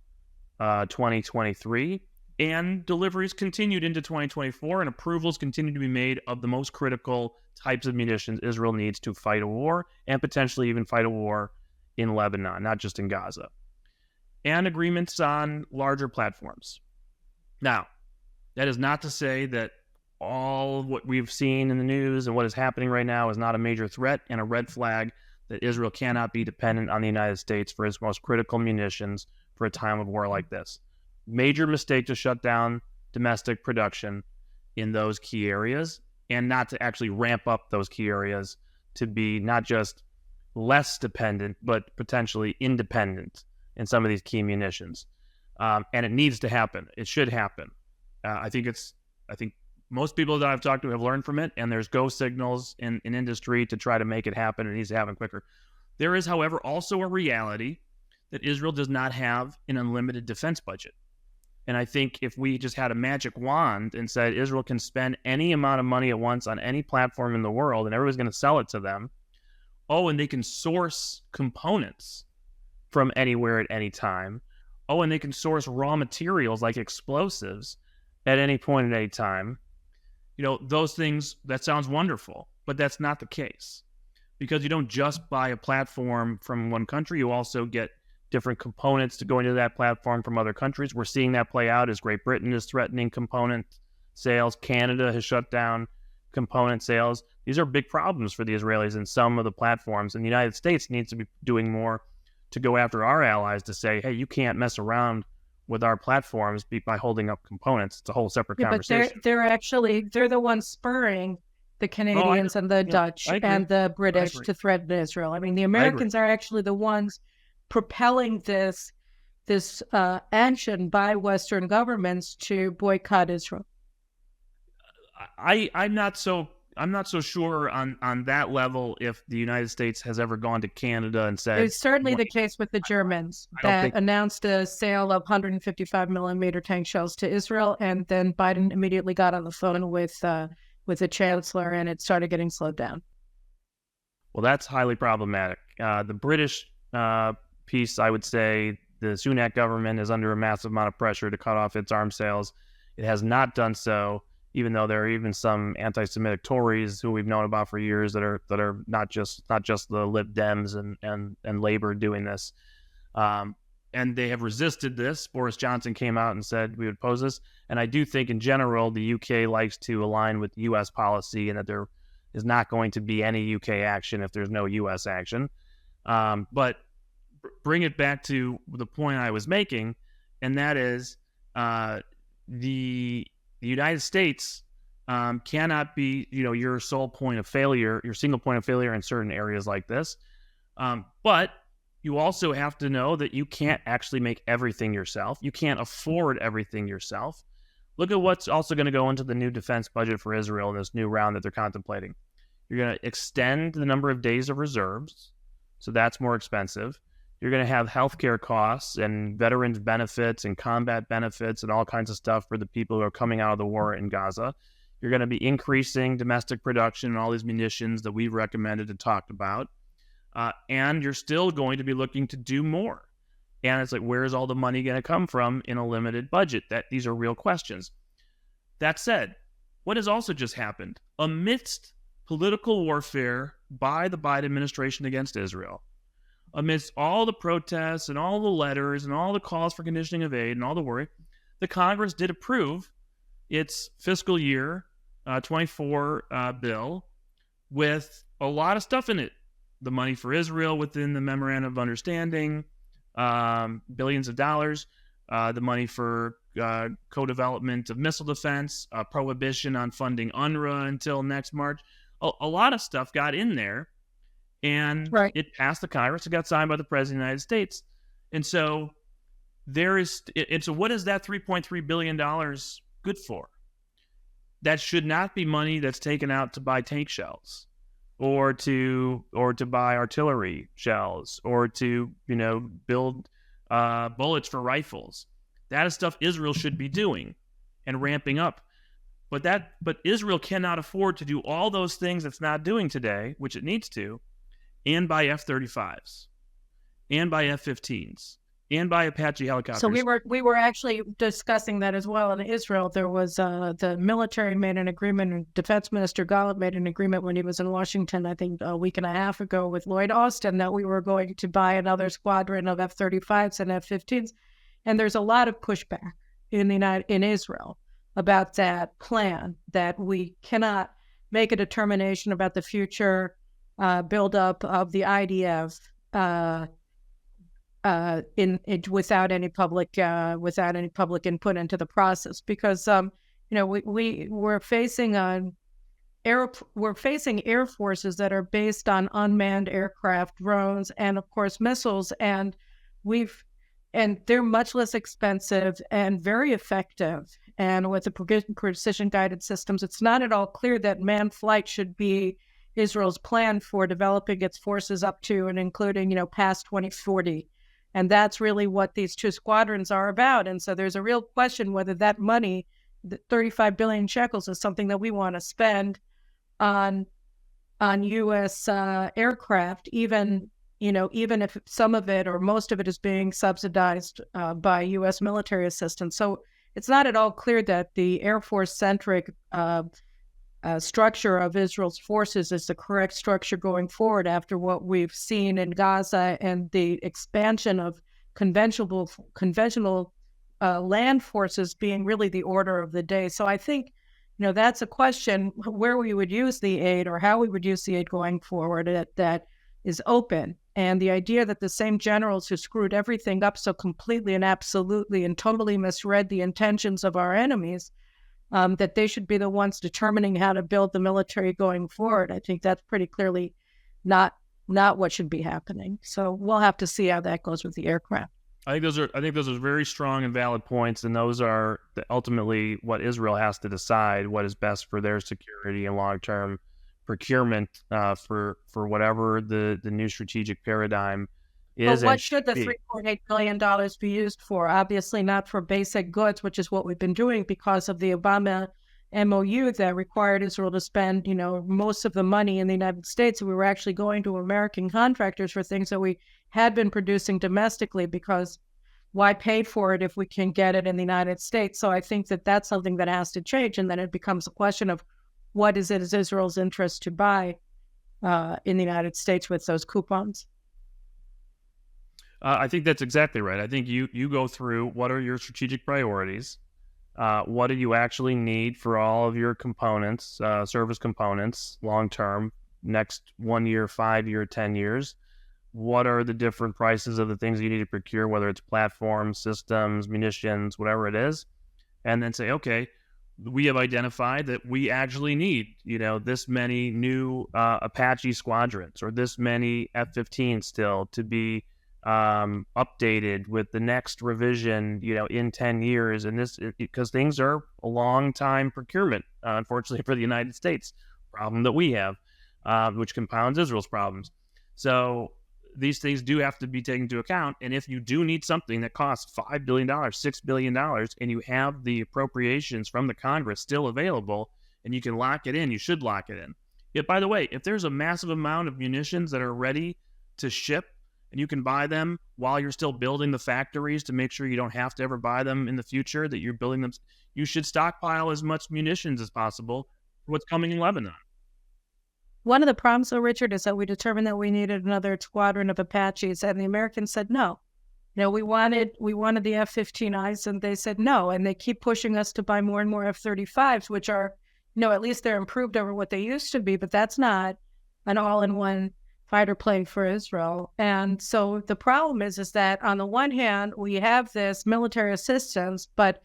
2023. And deliveries continued into 2024, and approvals continue to be made of the most critical types of munitions Israel needs to fight a war and potentially even fight a war in Lebanon, not just in Gaza. And agreements on larger platforms. Now, that is not to say that all of what we've seen in the news and what is happening right now is not a major threat and a red flag that Israel cannot be dependent on the United States for its most critical munitions for a time of war like this. Major mistake to shut down domestic production in those key areas and not to actually ramp up those key areas to be not just less dependent, but potentially independent in some of these key munitions. And it needs to happen. It should happen. I think most people that I've talked to have learned from it, and there's go signals in industry to try to make it happen. It needs to happen quicker. There is, however, also a reality that Israel does not have an unlimited defense budget. And I think if we just had a magic wand and said Israel can spend any amount of money at once on any platform in the world and everybody's going to sell it to them, and they can source components from anywhere at any time, and they can source raw materials like explosives at any point at any time, those things, that sounds wonderful, but that's not the case. Because you don't just buy a platform from one country, you also get different components to go into that platform from other countries. We're seeing that play out as Great Britain is threatening component sales. Canada has shut down component sales. These are big problems for the Israelis in some of the platforms, and the United States needs to be doing more to go after our allies to say, hey, you can't mess around with our platforms by holding up components. It's a whole separate conversation. But they're the ones spurring the Canadians and the Dutch and the British to threaten Israel. I mean, the Americans are actually the ones propelling this action by Western governments to boycott Israel. I'm not so sure on that level if the United States has ever gone to Canada and said... It's certainly the case with the Germans that announced a sale of 155 millimeter tank shells to Israel, and then Biden immediately got on the phone with the chancellor, and it started getting slowed down. Well, that's highly problematic. The British piece, I would say, the Sunak government is under a massive amount of pressure to cut off its arms sales. It has not done so, even though there are even some anti-Semitic Tories who we've known about for years that are not just the Lib Dems and Labour doing this. And they have resisted this. Boris Johnson came out and said we would oppose this. And I do think in general the UK likes to align with US policy and that there is not going to be any UK action if there's no US action. But bring it back to the point I was making, and that is the United States cannot be your sole point of failure, your single point of failure in certain areas like this. But you also have to know that you can't actually make everything yourself. You can't afford everything yourself. Look at what's also going to go into the new defense budget for Israel in this new round that they're contemplating. You're going to extend the number of days of reserves, so that's more expensive. You're going to have healthcare costs and veterans benefits and combat benefits and all kinds of stuff for the people who are coming out of the war in Gaza. You're going to be increasing domestic production and all these munitions that we've recommended and talked about. And you're still going to be looking to do more. And it's like, where is all the money going to come from in a limited budget? These are real questions. That said, what has also just happened? Amidst political warfare by the Biden administration against Israel, amidst all the protests and all the letters and all the calls for conditioning of aid and all the worry, the Congress did approve its fiscal year 24 bill with a lot of stuff in it. The money for Israel within the Memorandum of Understanding, billions of dollars, the money for co-development of missile defense, prohibition on funding UNRWA until next March. A lot of stuff got in there, and it passed the Congress. It got signed by the President of the United States. And so so what is that $3.3 billion good for? That should not be money that's taken out to buy tank shells or to buy artillery shells or to build bullets for rifles. That is stuff Israel should be doing and ramping up. But Israel cannot afford to do all those things it's not doing today, which it needs to, and buy F-35s, and buy F-15s, and buy Apache helicopters. So we were actually discussing that as well in Israel. There was the military made an agreement, and Defense Minister Gallup made an agreement when he was in Washington, I think a week and a half ago, with Lloyd Austin, that we were going to buy another squadron of F-35s and F-15s. And there's a lot of pushback in Israel about that plan, that we cannot make a determination about the future buildup of the IDF without any public input into the process, because we're facing air forces that are based on unmanned aircraft, drones, and of course missiles, and they're much less expensive and very effective. And with the precision-guided systems, it's not at all clear that manned flight should be Israel's plan for developing its forces up to and including, past 2040. And that's really what these two squadrons are about. And so there's a real question whether that money, the 35 billion shekels, is something that we want to spend on U.S. aircraft, even if some of it or most of it is being subsidized by U.S. military assistance. So it's not at all clear that the Air Force-centric structure of Israel's forces is the correct structure going forward after what we've seen in Gaza and the expansion of conventional land forces being really the order of the day. So I think, that's a question where we would use the aid or how we would use the aid going forward that is open. And the idea that the same generals who screwed everything up so completely and absolutely and totally misread the intentions of our enemies, that they should be the ones determining how to build the military going forward. I think that's pretty clearly not what should be happening. So we'll have to see how that goes with the aircraft. I think those are very strong and valid points, and those are ultimately what Israel has to decide what is best for their security and long-term procurement for whatever the new strategic paradigm is. But what should the $3.8 billion be used for? Obviously not for basic goods, which is what we've been doing because of the Obama MOU that required Israel to spend, most of the money in the United States. We were actually going to American contractors for things that we had been producing domestically, because why pay for it if we can get it in the United States? So I think that that's something that has to change, and then it becomes a question of what is Israel's interest to buy in the United States with those coupons. I think that's exactly right. I think you go through what are your strategic priorities, what do you actually need for all of your components, service components, long term, next 1 year, 5 year, 10 years. What are the different prices of the things you need to procure, whether it's platforms, systems, munitions, whatever it is, and then say, okay, we have identified that we actually need, this many new Apache squadrons or this many F-15 still to be updated with the next revision, in 10 years. And this, because things are a long time procurement, unfortunately for the United States, problem that we have, which compounds Israel's problems. So these things do have to be taken into account. And if you do need something that costs $5 billion, $6 billion, and you have the appropriations from the Congress still available, and you can lock it in, you should lock it in. Yet, by the way, if there's a massive amount of munitions that are ready to ship, and you can buy them while you're still building the factories to make sure you don't have to ever buy them in the future, that you're building them, you should stockpile as much munitions as possible for what's coming in Lebanon. One of the problems, though, Richard, is that we determined that we needed another squadron of Apaches, and the Americans said no. We wanted the F-15Is, and they said no, and they keep pushing us to buy more and more F-35s, which are, at least they're improved over what they used to be, but that's not an all-in-one fighter plane for Israel. And so the problem is that on the one hand, we have this military assistance, but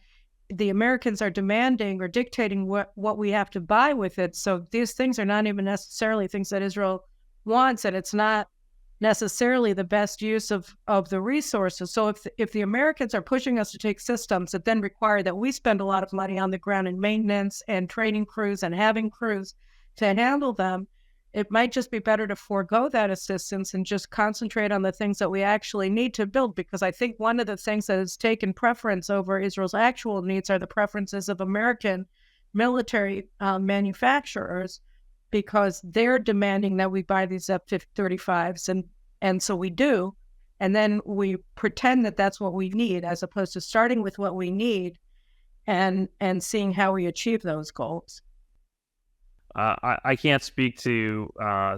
the Americans are demanding or dictating what we have to buy with it. So these things are not even necessarily things that Israel wants, and it's not necessarily the best use of the resources. So if the Americans are pushing us to take systems that then require that we spend a lot of money on the ground in maintenance and training crews and having crews to handle them, it might just be better to forego that assistance and just concentrate on the things that we actually need to build. Because I think one of the things that has taken preference over Israel's actual needs are the preferences of American military manufacturers, because they're demanding that we buy these F-35s, and so we do. And then we pretend that that's what we need, as opposed to starting with what we need and seeing how we achieve those goals. I can't speak to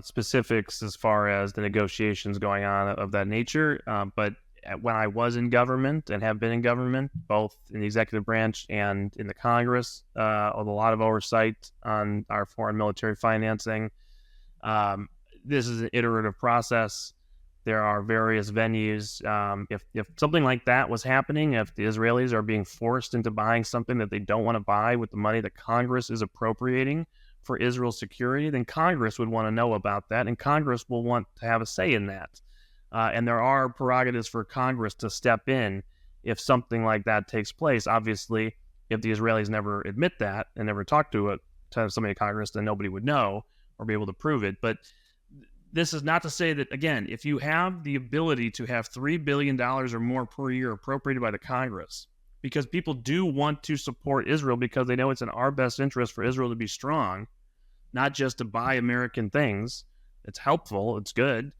specifics as far as the negotiations going on of that nature, but when I was in government and have been in government, both in the executive branch and in the Congress, with a lot of oversight on our foreign military financing, this is an iterative process. There are various venues. If something like that was happening, if the Israelis are being forced into buying something that they don't want to buy with the money that Congress is appropriating for Israel's security, then Congress would want to know about that, and Congress will want to have a say in that. And there are prerogatives for Congress to step in if something like that takes place. Obviously, if the Israelis never admit that and never talk to somebody in Congress, then nobody would know or be able to prove it. But this is not to say that, again, if you have the ability to have $3 billion or more per year appropriated by the Congress, because people do want to support Israel because they know it's in our best interest for Israel to be strong, not just to buy American things. It's helpful. It's good.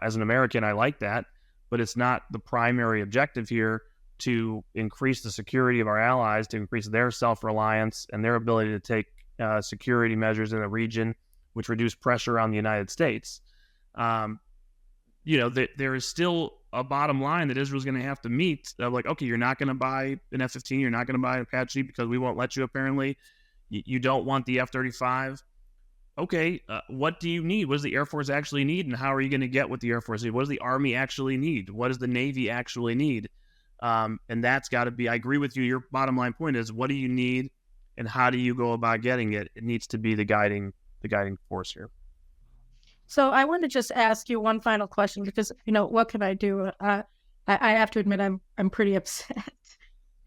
As an American, I like that. But it's not the primary objective here to increase the security of our allies, to increase their self-reliance and their ability to take security measures in the region, which reduce pressure on the United States. There is still a bottom line that Israel's going to have to meet. Like, okay, you're not going to buy an F-15, you're not going to buy an Apache because we won't let you, apparently. You don't want the F-35. Okay, what do you need? What does the Air Force actually need, and how are you going to get what the Air Force needs? What does the Army actually need? What does the Navy actually need? And that's got to be, I agree with you, your bottom line point is, what do you need, and how do you go about getting it? It needs to be the guiding force here. So I want to just ask you one final question, because, what can I do? I have to admit I'm pretty upset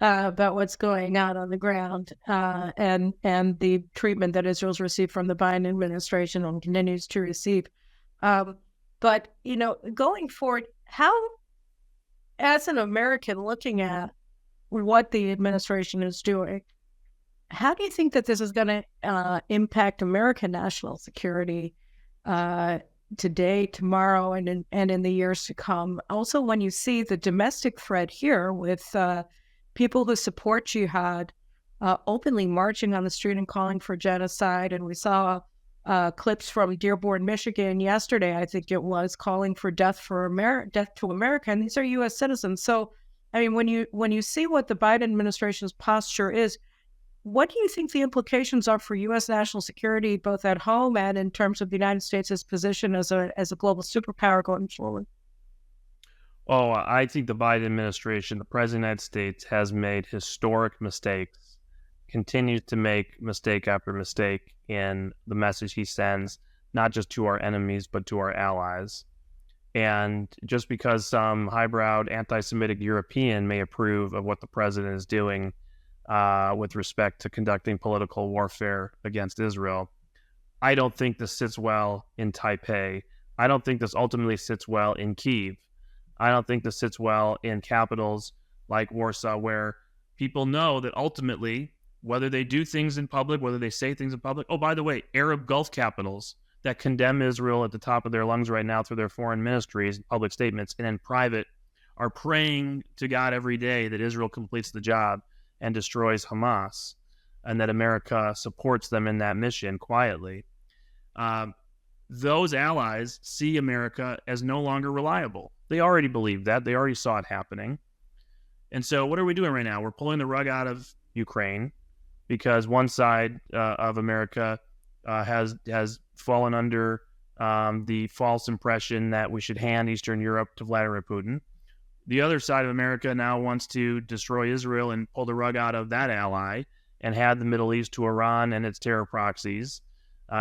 about what's going on the ground, and the treatment that Israel's received from the Biden administration and continues to receive. But, going forward, how, as an American looking at what the administration is doing, how do you think that this is going to impact American national security today, tomorrow, and in the years to come? Also, when you see the domestic threat here with people who support jihad openly marching on the street and calling for genocide, and we saw clips from Dearborn, Michigan yesterday, I think it was, calling for death to America, and these are U.S. citizens. So, I mean, when you see what the Biden administration's posture is, what do you think the implications are for U.S. national security, both at home and in terms of the United States' position as a global superpower going forward? Oh, I think the Biden administration, the President of the United States, has made historic mistakes, continues to make mistake after mistake in the message he sends, not just to our enemies, but to our allies. And just because some highbrowed anti-Semitic European may approve of what the president is doing with respect to conducting political warfare against Israel, I don't think this sits well in Taipei. I don't think this ultimately sits well in Kyiv. I don't think this sits well in capitals like Warsaw, where people know that ultimately, whether they do things in public, whether they say things in public, oh, by the way, Arab Gulf capitals that condemn Israel at the top of their lungs right now through their foreign ministries, public statements, and in private are praying to God every day that Israel completes the job and destroys Hamas, and that America supports them in that mission quietly. Those allies see America as no longer reliable. They already believe that. They already saw it happening. And so what are we doing right now? We're pulling the rug out of Ukraine because one side of America has fallen under the false impression that we should hand Eastern Europe to Vladimir Putin. The other side of America now wants to destroy Israel and pull the rug out of that ally and hand the Middle East to Iran and its terror proxies,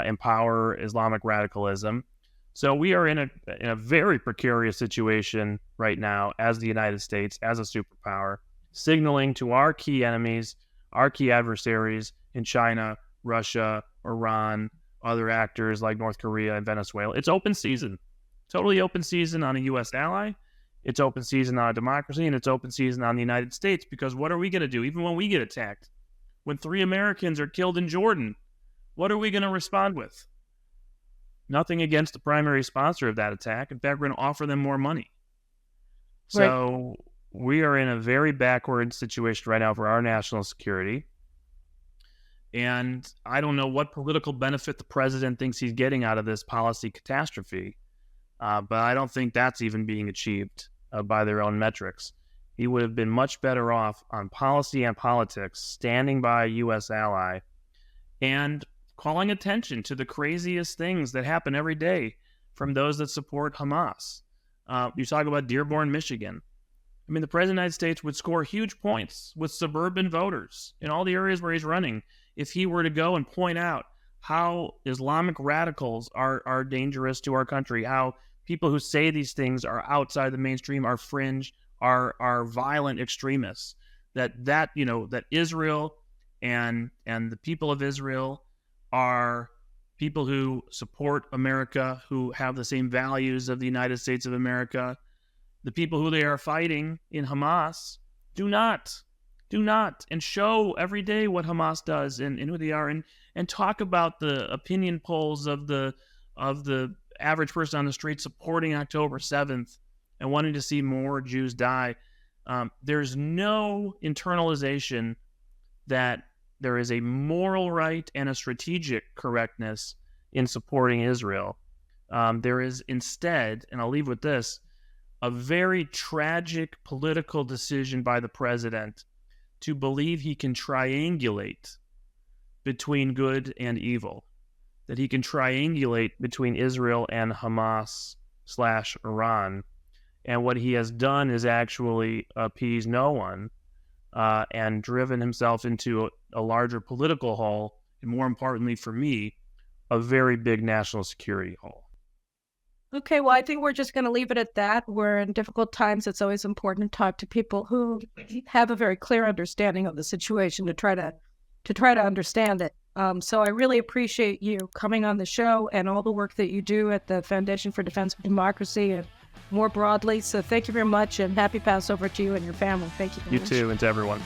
empower Islamic radicalism. So we are in a very precarious situation right now as the United States, as a superpower, signaling to our key enemies, our key adversaries in China, Russia, Iran, other actors like North Korea and Venezuela. It's open season, totally open season on a U.S. ally. It's open season on a democracy, and it's open season on the United States, because what are we going to do even when we get attacked? When 3 Americans are killed in Jordan, what are we going to respond with? Nothing against the primary sponsor of that attack. In fact, we're going to offer them more money. So we are in a very backward situation right now for our national security. And I don't know what political benefit the president thinks he's getting out of this policy catastrophe, but I don't think that's even being achieved by their own metrics. He would have been much better off on policy and politics, standing by a U.S. ally and calling attention to the craziest things that happen every day from those that support Hamas. You talk about Dearborn, Michigan. I mean, the President of the United States would score huge points with suburban voters in all the areas where he's running if he were to go and point out how Islamic radicals are dangerous to our country, how people who say these things are outside the mainstream, are fringe, are violent extremists, that Israel and the people of Israel are people who support America, who have the same values of the United States of America. The people who they are fighting in Hamas do not, and show every day what Hamas does and who they are, and talk about the opinion polls of the average person on the street supporting October 7th and wanting to see more Jews die. There's no internalization that there is a moral right and a strategic correctness in supporting Israel. There is instead, and I'll leave with this, a very tragic political decision by the president to believe he can triangulate between good and evil, that he can triangulate between Israel and Hamas/Iran. And what he has done is actually appease no one and driven himself into a larger political hole, and more importantly for me, a very big national security hole. Okay, well, I think we're just going to leave it at that. We're in difficult times. It's always important to talk to people who have a very clear understanding of the situation to try to understand it. So I really appreciate you coming on the show and all the work that you do at the Foundation for Defense of Democracy and more broadly. So thank you very much, and happy Passover to you and your family. Thank you very much. You too, and to everyone.